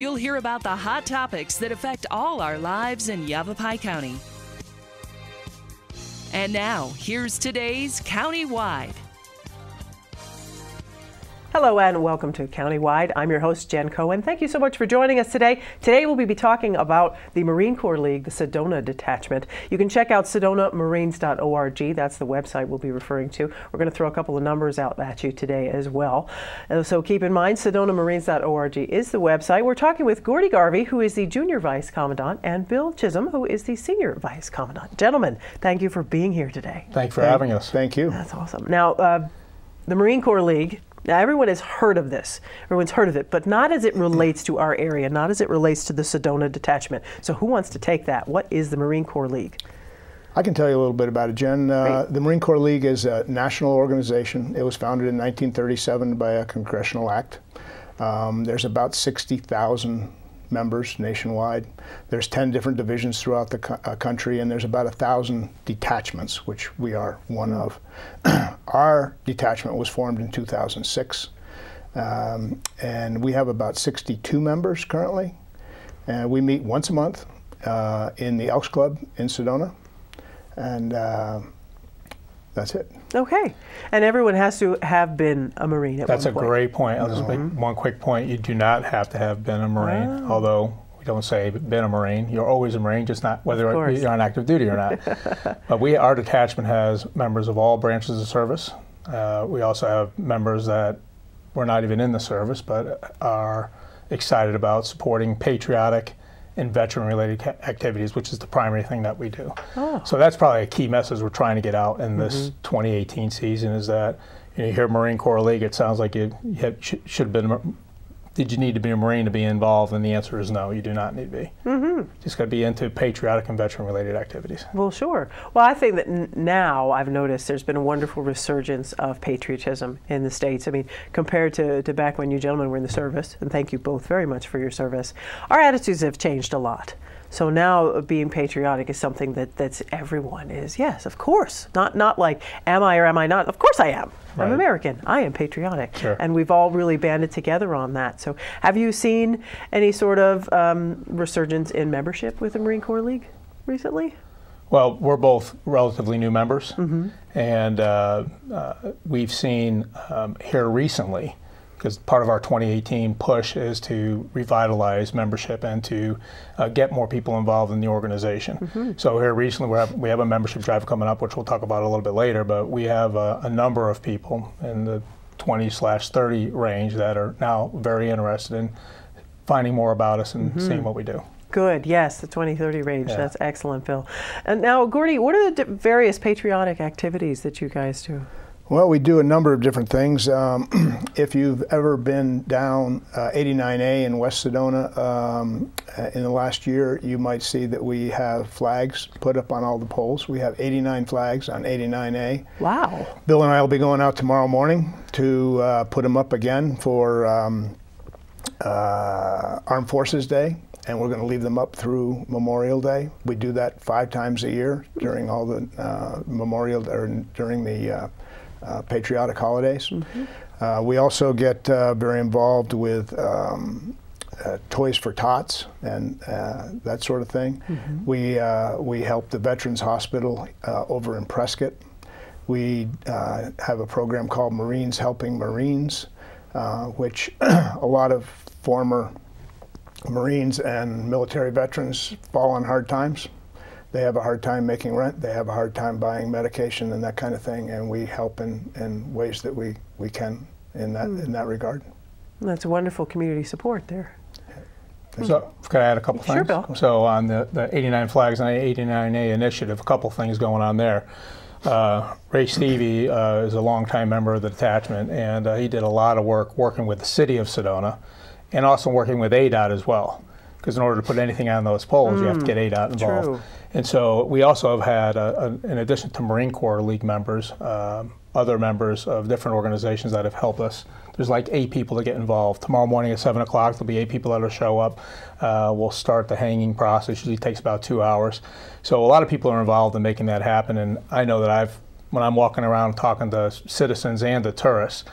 You'll hear about the hot topics that affect all our lives in Yavapai County. And now, here's today's Countywide. Hello and welcome to Countywide. I'm your host, Jen Cohen. Thank you so much for joining us today. Today we'll be talking about the Marine Corps League, the Sedona Detachment. You can check out sedonamarines.org. That's the website we'll be referring to. We're going to throw a couple of numbers out at you today as well. So keep in mind, sedonamarines.org is the website. We're talking with Gordie Garvey, who is the Junior Vice Commandant, and Bill Chisholm, who is the Senior Vice Commandant. Gentlemen, thank you for being here today. Thanks for having us. Thank you. That's awesome. Now, the Marine Corps League, now, everyone has heard of this. Everyone's heard of it, but not as it relates to our area, not as it relates to the Sedona Detachment. So who wants to take that? What is the Marine Corps League? I can tell you a little bit about it, Jen. The Marine Corps League is a national organization. It was founded in 1937 by a congressional act. There's about 60,000 members nationwide. There's 10 different divisions throughout the country, and there's about 1,000 detachments, which we are one of. Our detachment was formed in 2006, and we have about 62 members currently. And we meet once a month in the Elks Club in Sedona, and that's it. Okay. And everyone has to have been a Marine at one point. That's a great point. I'll just make one quick point. You do not have to have been a Marine, although we don't say been a Marine. You're always a Marine, just not whether you're on active duty or not. But our detachment has members of all branches of service. We also have members that were not even in the service, but are excited about supporting patriotic and veteran-related activities, which is the primary thing that we do. Oh. So that's probably a key message we're trying to get out in this 2018 season, is that you hear Marine Corps League, it sounds like you should have been. Did you need to be a Marine to be involved? And the answer is no, you do not need to be. Just got to be into patriotic and veteran-related activities. Well, sure. Well, I think that now I've noticed there's been a wonderful resurgence of patriotism in the States. I mean, compared to back when you gentlemen were in the service, and thank you both very much for your service, our attitudes have changed a lot. So now being patriotic is something that's everyone is, yes, of course. Not like, am I or am I not? Of course I am. Right. I'm American. I am patriotic. Sure. And we've all really banded together on that. So have you seen any sort of resurgence in membership with the Marine Corps League recently? Well, we're both relatively new members, and we've seen here recently, because part of our 2018 push is to revitalize membership and to get more people involved in the organization. So here recently we have a membership drive coming up, which we'll talk about a little bit later, but we have a number of people in the 20/30 range that are now very interested in finding more about us and seeing what we do. Good, yes, the 20-30 range. Yeah. That's excellent, Bill. And now, Gordie, what are the various patriotic activities that you guys do? Well, we do a number of different things. If you've ever been down 89A in West Sedona in the last year, you might see that we have flags put up on all the poles. We have 89 flags on 89A. Wow. Bill and I will be going out tomorrow morning to put them up again for Armed Forces Day, and we're going to leave them up through Memorial Day. We do that 5 times a year during all the during the patriotic holidays. We also get very involved with Toys for Tots and that sort of thing. We help the Veterans Hospital over in Prescott. We have a program called Marines Helping Marines, which a lot of former Marines and military veterans fall on hard times. They have a hard time making rent, they have a hard time buying medication and that kind of thing, and we help in ways that we can in that regard. That's wonderful community support there. So, can I add a couple things? Sure, Bill. So on the 89 Flags and 89A initiative, a couple things going on there. Ray Stevie is a longtime member of the detachment, and he did a lot of work working with the city of Sedona and also working with ADOT as well. Because in order to put anything on those poles, you have to get ADOT involved. True. And so we also have had, in addition to Marine Corps League members, other members of different organizations that have helped us. There's like 8 people that get involved. Tomorrow morning at 7 o'clock, there'll be 8 people that'll show up. We'll start the hanging process. Usually takes about 2 hours. So a lot of people are involved in making that happen. And I know that when I'm walking around talking to citizens and to tourists,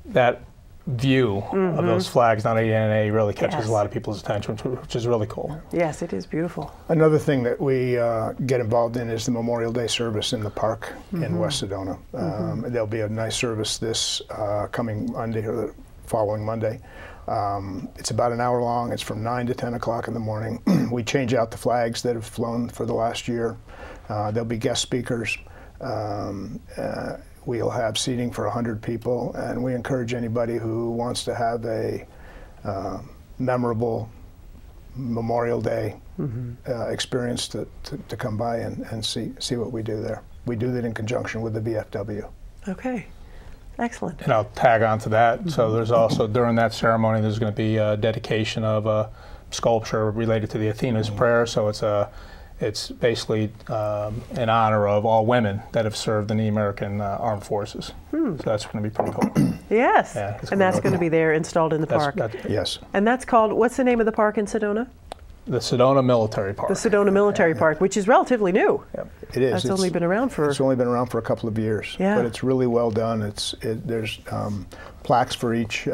that view of those flags on ANA really catches Yes. a lot of people's attention, which is really cool. Yes, it is beautiful. Another thing that we get involved in is the Memorial Day service in the park in West Sedona. There'll be a nice service this coming Monday or the following Monday. It's about an hour long. It's from 9 to 10 o'clock in the morning. We change out the flags that have flown for the last year. There'll be guest speakers. We'll have seating for 100 people, and we encourage anybody who wants to have a memorable Memorial Day experience to come by and see what we do there. We do that in conjunction with the VFW. Okay, excellent. And I'll tag on to that. So there's also, during that ceremony, there's going to be a dedication of a sculpture related to the Athena's prayer. So it's basically in honor of all women that have served in the American armed forces. So that's going to be pretty cool. Yes, Yeah, and that's going to be there installed in the park. Yes. And that's called, what's the name of the park in Sedona? The Sedona Military Park. The Sedona Military Park, which is relatively new. It is. It's only been around for... It's only been around for a couple of years. Yeah. But it's really well done. There's plaques for each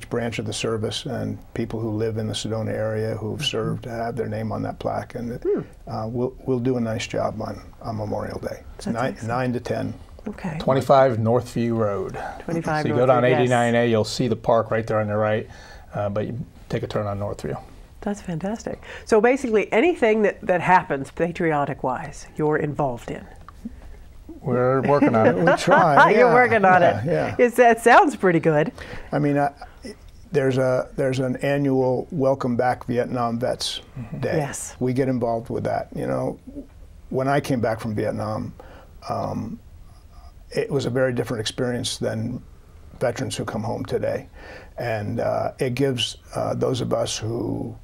branch of the service, and people who live in the Sedona area who've served have their name on that plaque. And we'll do a nice job on Memorial Day. It's 9 to 10. Okay. 25 Northview Road. 25 So you Northview, go down yes. 89A, you'll see the park right there on the right, but you take a turn on Northview. That's fantastic. So basically, anything that happens patriotic-wise, you're involved in. We're working on it. We try. You're working on it. Yeah. It sounds pretty good. I mean, there's an annual Welcome Back Vietnam Vets Day. Yes. We get involved with that. You know, when I came back from Vietnam, it was a very different experience than veterans who come home today. And it gives those of us who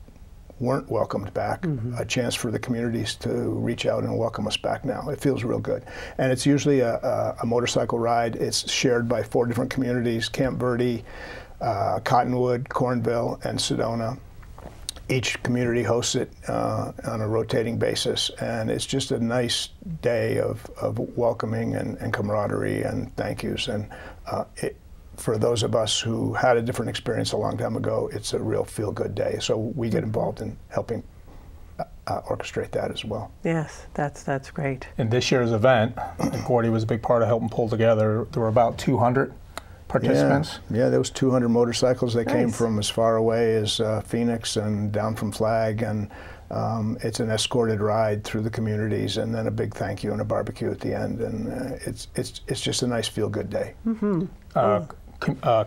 weren't welcomed back a chance for the communities to reach out and welcome us back now. It feels real good. And it's usually a motorcycle ride. It's shared by 4 different communities: Camp Verde, Cottonwood, Cornville, and Sedona. Each community hosts it on a rotating basis, and it's just a nice day of welcoming and camaraderie and thank yous. And for those of us who had a different experience a long time ago, it's a real feel-good day. So we get involved in helping orchestrate that as well. Yes, that's great. In this year's event, and Gordie was a big part of helping pull together, there were about 200 participants. Yeah, there was 200 motorcycles. They came Nice. from as far away as Phoenix and down from Flag, and it's an escorted ride through the communities, and then a big thank you and a barbecue at the end, and it's just a nice feel-good day.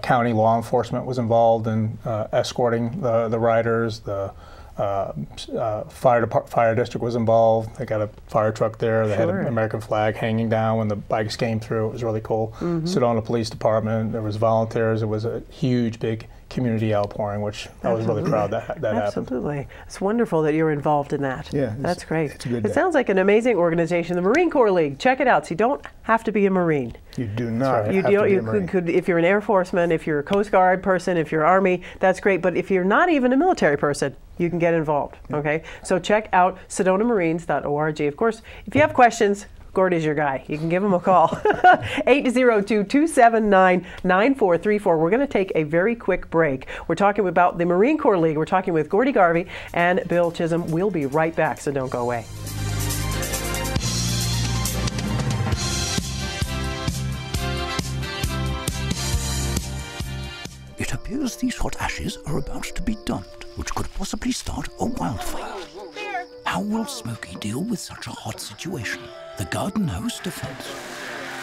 County law enforcement was involved in escorting the riders. The fire district was involved. They got a fire truck there. They had an American flag hanging down when the bikes came through. It was really cool. Sedona Police Department. There was volunteers. It was a huge, big community outpouring, which I was really proud that happened. Absolutely. It's wonderful that you're involved in that. Yeah, that's great. It's a good It day. sounds like an amazing organization, the Marine Corps League. Check it out. So you don't have to be a Marine. You do not have You to be a you Marine. could if you're an Air Forceman, if you're a Coast Guard person, if you're Army, that's great. But if you're not even a military person, you can get involved. Okay, so check out SedonaMarines.org. Of course, if you have questions, Gordie's your guy. You can give him a call. 802-279-9434. We're going to take a very quick break. We're talking about the Marine Corps League. We're talking with Gordie Garvey and Bill Chisholm. We'll be right back, so don't go away. It appears these hot ashes are about to be dumped, which could possibly start a wildfire. How will Smokey deal with such a hot situation? The garden hose defense.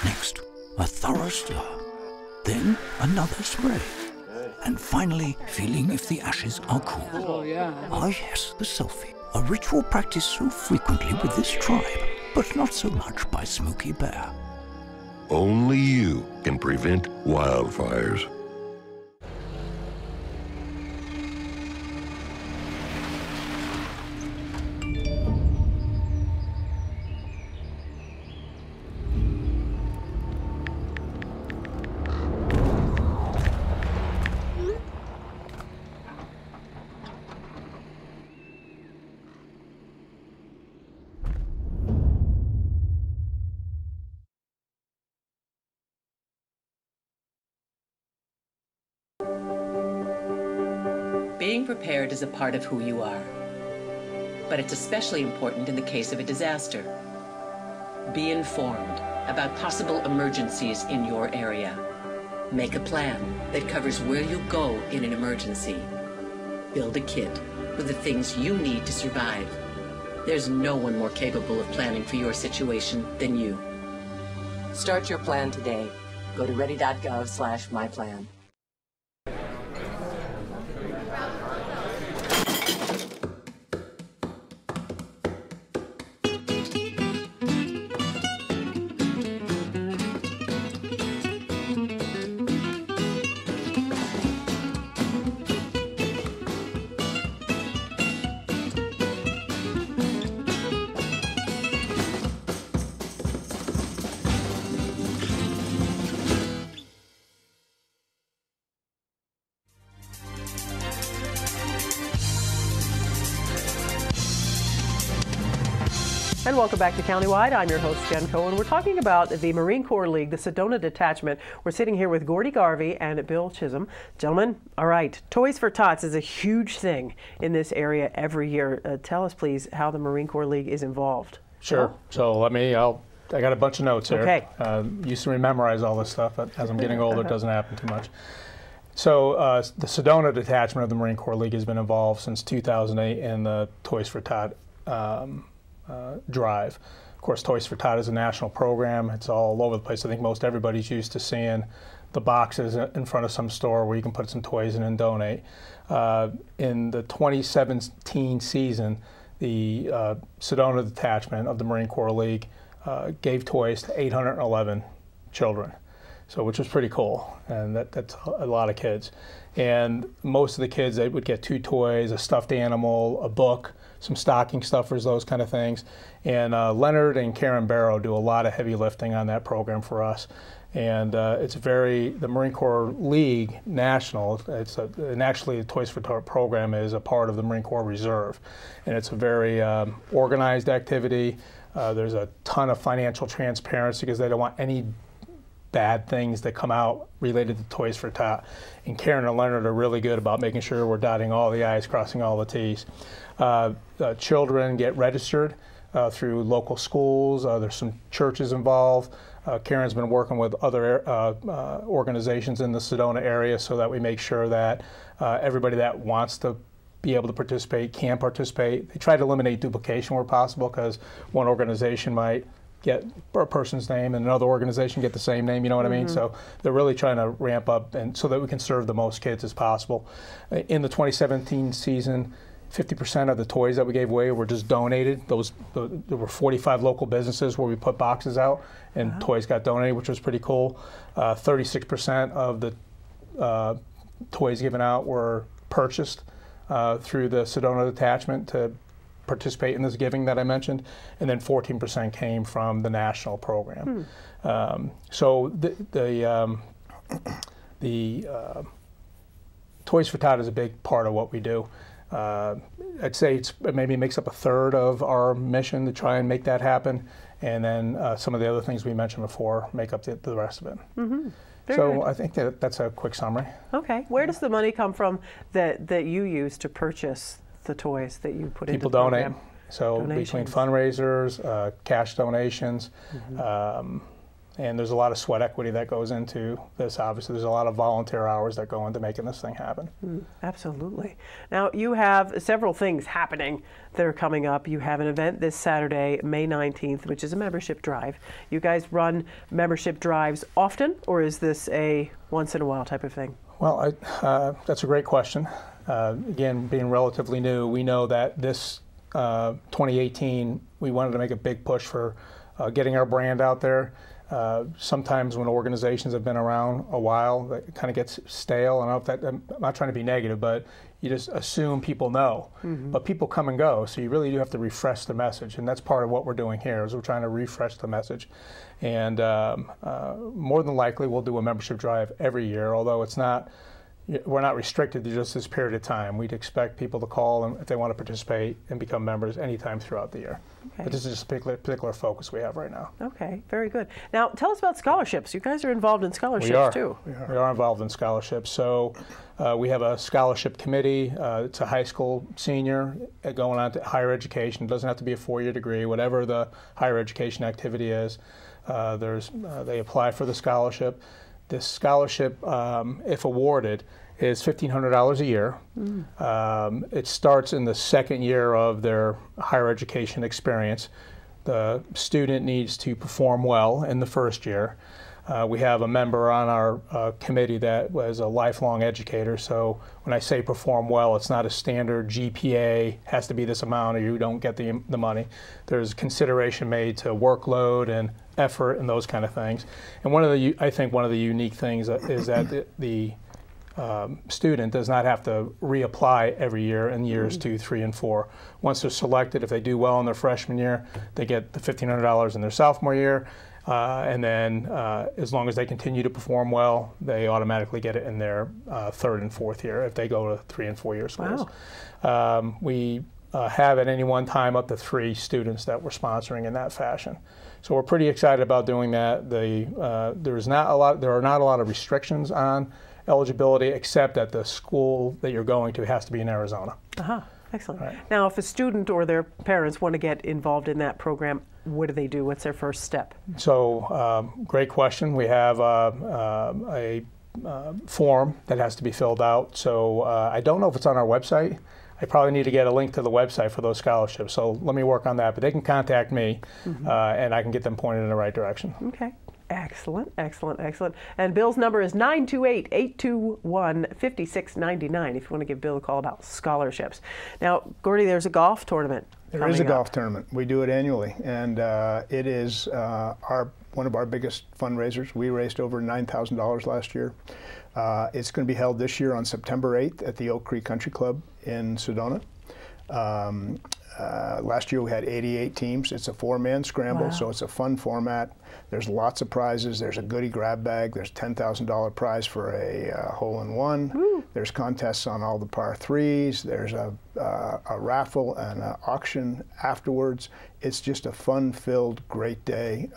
Next, a thorough stir. Then another spray. And finally, feeling if the ashes are cool. Oh, yeah. Ah yes, the selfie. A ritual practiced so frequently with this tribe, but not so much by Smokey Bear. Only you can prevent wildfires. Being prepared is a part of who you are, but it's especially important in the case of a disaster. Be informed about possible emergencies in your area. Make a plan that covers where you'll go in an emergency. Build a kit with the things you need to survive. There's no one more capable of planning for your situation than you. Start your plan today. Go to ready.gov/myplan. And welcome back to Countywide. I'm your host, Jen Cohen. We're talking about the Marine Corps League, the Sedona Detachment. We're sitting here with Gordie Garvey and Bill Chisholm. Gentlemen, all right, Toys for Tots is a huge thing in this area every year. Tell us, please, how the Marine Corps League is involved. Sure. So I got a bunch of notes here. Okay. Used to memorize all this stuff, but as I'm getting older, it doesn't happen too much. So the Sedona Detachment of the Marine Corps League has been involved since 2008 in the Toys for Tot drive. Of course, Toys for Tot is a national program. It's all over the place. I think most everybody's used to seeing the boxes in front of some store where you can put some toys in and donate. In the 2017 season, the Sedona Detachment of the Marine Corps League gave toys to 811 children, so which was pretty cool, and that's a lot of kids. And most of the kids, they would get 2 toys, a stuffed animal, a book, some stocking stuffers, those kind of things. And Leonard and Karen Barrow do a lot of heavy lifting on that program for us. And the Marine Corps League National, and actually the Toys for Tot program is a part of the Marine Corps Reserve. And it's a very organized activity. There's a ton of financial transparency because they don't want any bad things that come out related to Toys for Tot. And Karen and Leonard are really good about making sure we're dotting all the I's, crossing all the T's. Children get registered through local schools. There's some churches involved. Karen's been working with other organizations in the Sedona area so that we make sure that everybody that wants to be able to participate can participate. They try to eliminate duplication where possible because one organization might get a person's name and another organization get the same name, you know what I mean? So they're really trying to ramp up and so that we can serve the most kids as possible. In the 2017 season, 50% of the toys that we gave away were just donated. There were 45 local businesses where we put boxes out and toys got donated, which was pretty cool. 36% of the toys given out were purchased through the Sedona Detachment to participate in this giving that I mentioned, and then 14% came from the national program. So the Toys for Tot is a big part of what we do. I'd say it maybe makes up a third of our mission to try and make that happen, and then some of the other things we mentioned before make up the rest of it. So I think that's a quick summary. Okay. Where does the money come from that you use to purchase the toys that you put into the program? People donate. So between fundraisers, cash donations, and there's a lot of sweat equity that goes into this. Obviously, there's a lot of volunteer hours that go into making this thing happen. Absolutely. Now, you have several things happening that are coming up. You have an event this Saturday, May 19th, which is a membership drive. You guys run membership drives often, or is this a once-in-a-while type of thing? Well, that's a great question. Again, being relatively new, we know that this 2018, we wanted to make a big push for getting our brand out there. Sometimes when organizations have been around a while, that kind of gets stale. I don't know if I'm not trying to be negative, but you just assume people know. But people come and go, so you really do have to refresh the message, and that's part of what we're doing here. Is we're trying to refresh the message, and more than likely we'll do a membership drive every year. Although it's not, we're not restricted to just this period of time. We'd expect people to call and if they want to participate and become members anytime throughout the year. Okay. But this is just a particular focus we have right now. Okay, very good. Now, tell us about scholarships. You guys are involved in scholarships too. We are involved in scholarships. So we have a scholarship committee. It's a high school senior going on to higher education. It doesn't have to be a 4-year degree, whatever the higher education activity is. They apply for the scholarship. This scholarship, if awarded, is $1,500 a year. It starts in the second year of their higher education experience. The student needs to perform well in the first year. We have a member on our committee that was a lifelong educator, so when I say perform well, it's not a standard GPA, has to be this amount or you don't get the money. There's consideration made to workload and effort and those kind of things. And I think one of the unique things is that the student does not have to reapply every year in years 2, 3, and 4. Once they're selected, if they do well in their freshman year, they get the $1,500 in their sophomore year. And then as long as they continue to perform well, they automatically get it in their third and fourth year if they go to 3- and 4-year schools. Wow. We have at any one time up to 3 students that we're sponsoring in that fashion. So we're pretty excited about doing that. There are not a lot of restrictions on eligibility except that the school that you're going to has to be in Arizona. Excellent. Right. Now, if a student or their parents want to get involved in that program, what do they do? What's their first step? So, great question. We have a form that has to be filled out. So I don't know if it's on our website. I probably need to get a link to the website for those scholarships. So let me work on that. But they can contact me, and I can get them pointed in the right direction. Okay. Excellent, excellent, excellent. And Bill's number is 928-821-5699 if you want to give Bill a call about scholarships. Now, Gordie, there's a golf tournament. There is a golf tournament. We do it annually, and it is one of our biggest fundraisers. We raised over $9,000 last year. It's going to be held this year on September 8th at the Oak Creek Country Club in Sedona. Last year we had 88 teams. It's a 4-man scramble, so it's a fun format. There's lots of prizes. There's a goodie grab bag. There's $10,000 prize for a hole-in-one. There's contests on all the par 3s. There's a raffle and an auction afterwards. It's just a fun-filled, great day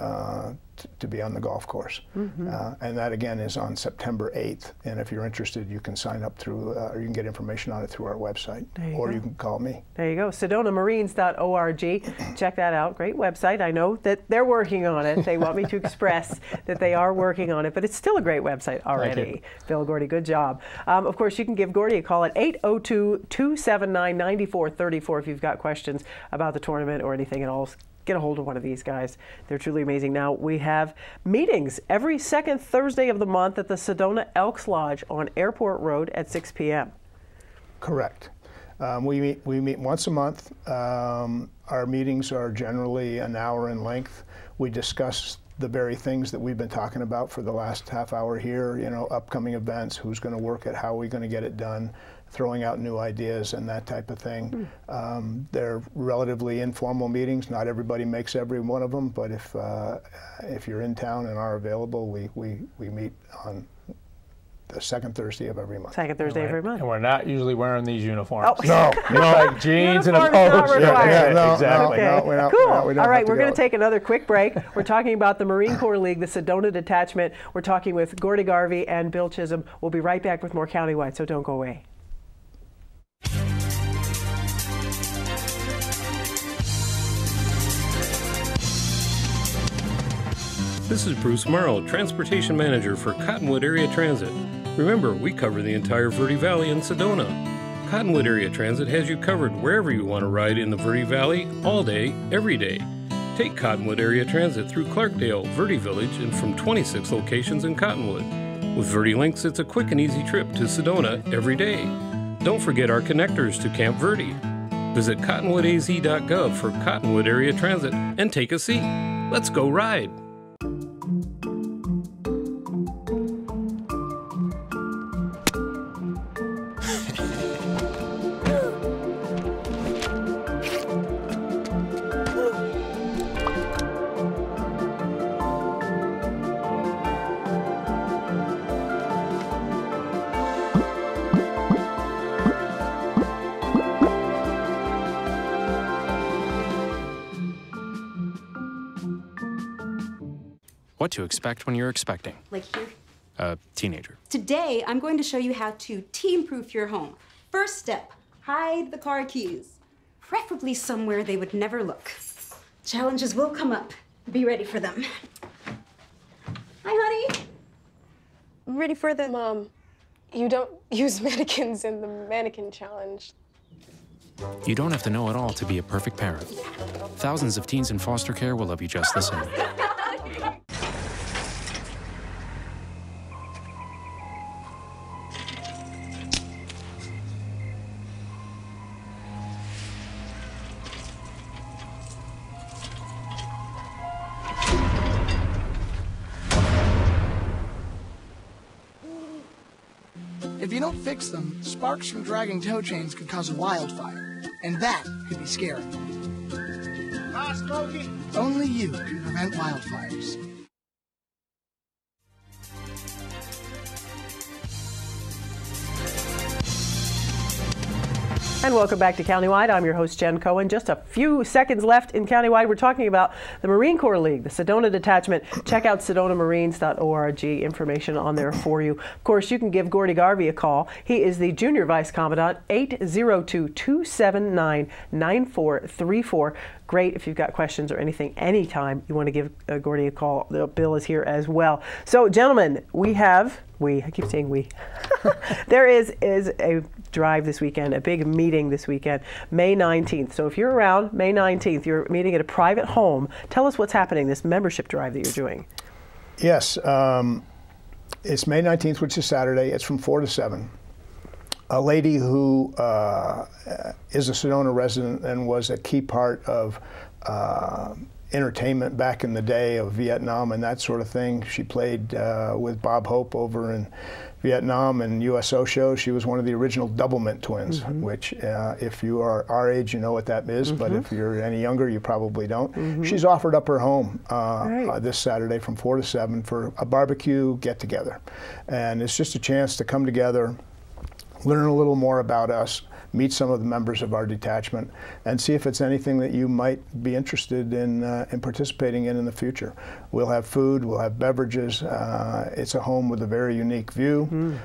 to be on the golf course. And that, again, is on September 8th. And if you're interested, you can sign up through, or you can get information on it through our website, or you can call me. There you go, SedonaMarines.org. Check that out. Great website. I know that they're working on it. They want me to express that they are working on it, but it's still a great website already. Bill, Gordie, good job. Of course, you can give Gordie a call at 802-279-9434 if you've got questions about the tournament or anything at all. Get a hold of one of these guys. They're truly amazing. Now, we have meetings every second Thursday of the month at the Sedona Elks Lodge on Airport Road at 6 p.m. Correct. We meet once a month. Our meetings are generally an hour in length. We discuss the very things that we've been talking about for the last half hour here, you know, upcoming events, who's going to work it, how are we going to get it done, throwing out new ideas and that type of thing. They're relatively informal meetings. Not everybody makes every one of them, but if you're in town and are available, we meet on the second Thursday of every month. Second Thursday of every month. And we're not usually wearing these uniforms. No, like jeans and a polo shirt. Exactly. No, cool. All right, we're going to take another quick break. We're talking about the Marine Corps League, the Sedona Detachment. We're talking with Gordie Garvey and Bill Chisholm. We'll be right back with more Countywide, so don't go away. This is Bruce Morrow, Transportation Manager for Cottonwood Area Transit. Remember, we cover the entire Verde Valley and Sedona. Cottonwood Area Transit has you covered wherever you want to ride in the Verde Valley, all day, every day. Take Cottonwood Area Transit through Clarkdale, Verde Village, and from 26 locations in Cottonwood. With Verde Links, it's a quick and easy trip to Sedona every day. Don't forget our connectors to Camp Verde. Visit cottonwoodaz.gov for Cottonwood Area Transit and take a seat. Let's go ride. what to expect when you're expecting. Like here? A teenager. Today, I'm going to show you how to teen-proof your home. First step, hide the car keys. Preferably somewhere they would never look. Challenges will come up. Be ready for them. Hi, honey. I'm ready for the... Mom, you don't use mannequins in the mannequin challenge. You don't have to know it all to be a perfect parent. Thousands of teens in foster care will love you just the same. If you don't fix them, sparks from dragging tow chains could cause a wildfire, and that could be scary. Smokey. Only you can prevent wildfires. And welcome back to Countywide. I'm your host, Jen Cohen. Just a few seconds left in Countywide. We're talking about the Marine Corps League, the Sedona Detachment. Check out sedonamarines.org. Information on there for you. Of course, you can give Gordie Garvey a call. He is the Junior Vice Commandant, 802-279-9434. Great if you've got questions or anything, anytime you want to give Gordie a call. Bill is here as well. So, gentlemen, I keep saying we. There is a drive this weekend, a big meeting this weekend, May 19th. So if you're around May 19th, you're meeting at a private home. Tell us what's happening, this membership drive that you're doing. Yes, it's May 19th, which is Saturday. It's from 4 to 7. A lady who is a Sedona resident and was a key part of entertainment back in the day of Vietnam and that sort of thing. She played with Bob Hope over in Vietnam and USO shows. She was one of the original Doublemint twins, which if you are our age, you know what that is, but if you're any younger, you probably don't. She's offered up her home this Saturday from 4 to 7 for a barbecue get-together. And it's just a chance to come together, learn a little more about us, meet some of the members of our detachment, and see if it's anything that you might be interested in participating in the future. We'll have food, we'll have beverages. It's a home with a very unique view.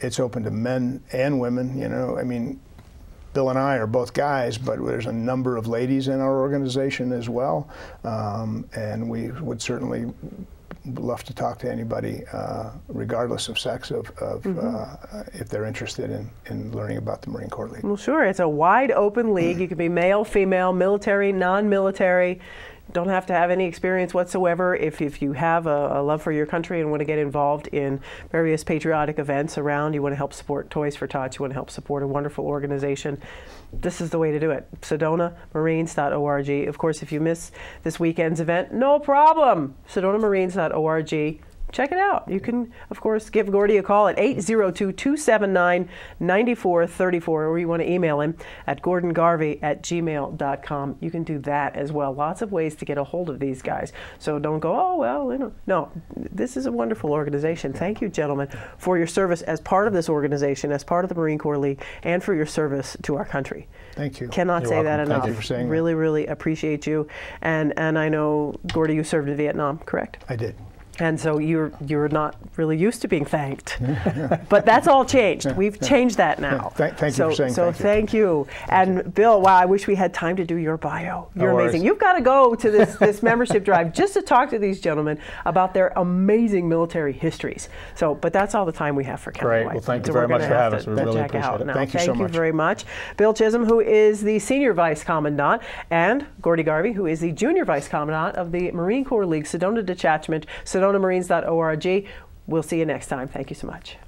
It's open to men and women. You know, I mean, Bill and I are both guys, but there's a number of ladies in our organization as well, and we would certainly love to talk to anybody, regardless of sex, if they're interested in learning about the Marine Corps League. Well, sure. It's a wide open league. You can be male, female, military, non-military. Don't have to have any experience whatsoever. If you have a love for your country and want to get involved in various patriotic events around, you want to help support Toys for Tots, you want to help support a wonderful organization, this is the way to do it. SedonaMarines.org. Of course, if you miss this weekend's event, no problem. SedonaMarines.org. Check it out. You can, of course, give Gordie a call at 802-279-9434, or you want to email him at gordongarvey@gmail.com. You can do that as well. Lots of ways to get a hold of these guys. So don't go, oh, well, you know. No, this is a wonderful organization. Thank you, gentlemen, for your service as part of this organization, as part of the Marine Corps League, and for your service to our country. Thank you. Cannot say that enough. Thank you for saying that. Really, really appreciate you. And I know, Gordie, you served in Vietnam, correct? I did. And so you're not really used to being thanked. But that's all changed. We've changed that now. Thank you for saying so thank you. And Bill, wow, I wish we had time to do your bio. You're amazing. You've got to go to this membership drive just to talk to these gentlemen about their amazing military histories. So, but that's all the time we have for Countywide. Great. Well, thank you very much for having us. We really appreciate it. Thank you so much. Thank you very much. Bill Chisholm, who is the Senior Vice Commandant, and Gordie Garvey, who is the Junior Vice Commandant of the Marine Corps League Sedona Detachment, SedonaMarines.org. We'll see you next time. Thank you so much.